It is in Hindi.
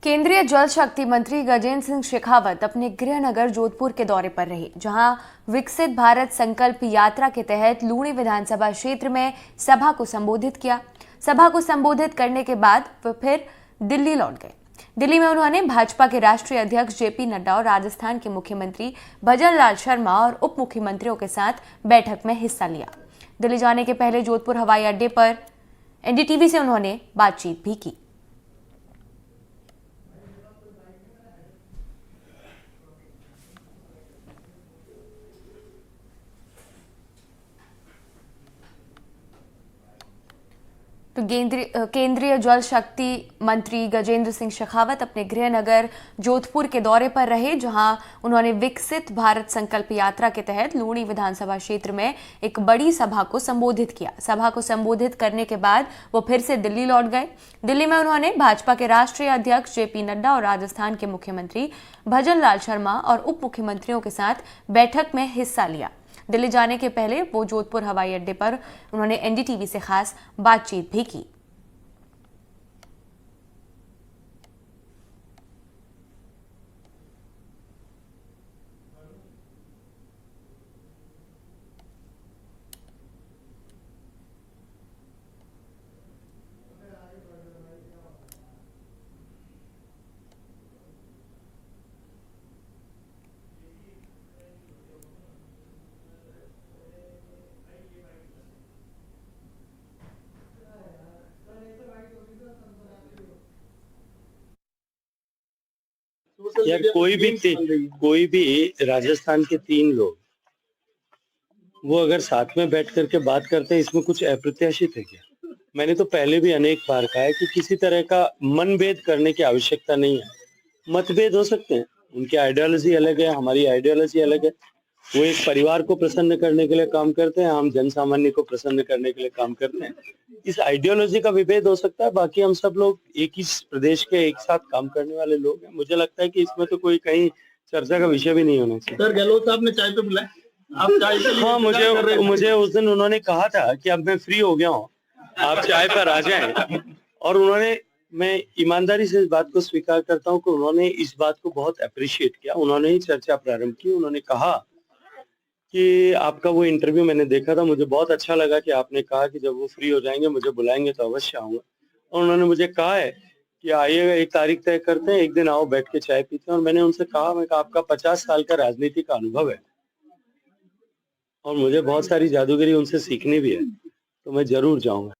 केंद्रीय जल शक्ति मंत्री गजेंद्र सिंह शेखावत अपने गृह नगर जोधपुर के दौरे पर रहे, जहां विकसित भारत संकल्प यात्रा के तहत लूणी विधानसभा क्षेत्र में सभा को संबोधित किया। सभा को संबोधित करने के बाद वे फिर दिल्ली लौट गए। दिल्ली में उन्होंने भाजपा के राष्ट्रीय अध्यक्ष जेपी नड्डा और राजस्थान के मुख्यमंत्री भजन लाल शर्मा और उप मुख्यमंत्रियों के साथ बैठक में हिस्सा लिया। दिल्ली जाने के पहले जोधपुर हवाई अड्डे पर एनडीटीवी से उन्होंने बातचीत भी की। तो केंद्रीय जल शक्ति मंत्री गजेंद्र सिंह शेखावत अपने गृह नगर जोधपुर के दौरे पर रहे, जहां उन्होंने विकसित भारत संकल्प यात्रा के तहत लूणी विधानसभा क्षेत्र में एक बड़ी सभा को संबोधित किया। सभा को संबोधित करने के बाद वो फिर से दिल्ली लौट गए। दिल्ली में उन्होंने भाजपा के राष्ट्रीय अध्यक्ष जेपी नड्डा और राजस्थान के मुख्यमंत्री भजन लाल शर्मा और उप मुख्यमंत्रियों के साथ बैठक में हिस्सा लिया। दिल्ली जाने के पहले वो जोधपुर हवाई अड्डे पर उन्होंने एनडीटीवी से खास बातचीत भी की। या कोई भी राजस्थान के 3 लोग वो अगर साथ में बैठ करके बात करते हैं, इसमें कुछ अप्रत्याशित है क्या? मैंने तो पहले भी अनेक बार कहा है कि किसी तरह का मनभेद करने की आवश्यकता नहीं है। मतभेद हो सकते हैं, उनकी आइडियोलॉजी अलग है, हमारी आइडियोलॉजी अलग है। वो एक परिवार को प्रसन्न करने के लिए काम करते हैं, हम जन सामान्य को प्रसन्न करने के लिए काम करते हैं। इस आइडियोलॉजी का विभेद हो सकता है, बाकी हम सब लोग एक ही प्रदेश के एक साथ काम करने वाले लोग हैं। मुझे लगता है कि इसमें तो कोई कहीं चर्चा का विषय भी नहीं होना चाहिए। सर, गहलोत साहब ने चाय पे बुलाया, आप चाय के लिए हाँ, मुझे उस दिन उन्होंने कहा था कि अब मैं फ्री हो गया हूँ, आप चाय पर आ जाएं। और मैं ईमानदारी से इस बात को स्वीकार करता हूँ कि उन्होंने इस बात को बहुत अप्रिशिएट किया। उन्होंने ही चर्चा प्रारंभ की। उन्होंने कहा कि आपका वो इंटरव्यू मैंने देखा था, मुझे बहुत अच्छा लगा कि आपने कहा कि जब वो फ्री हो जाएंगे मुझे बुलाएंगे तो अवश्य आऊंगा। और उन्होंने मुझे कहा है कि आइएगा, एक तारीख तय करते हैं, एक दिन आओ, बैठ के चाय पीते हैं। और मैंने उनसे कहा आपका 50 साल का राजनीति का अनुभव है और मुझे बहुत सारी जादूगरी उनसे सीखनी भी है, तो मैं जरूर जाऊंगा।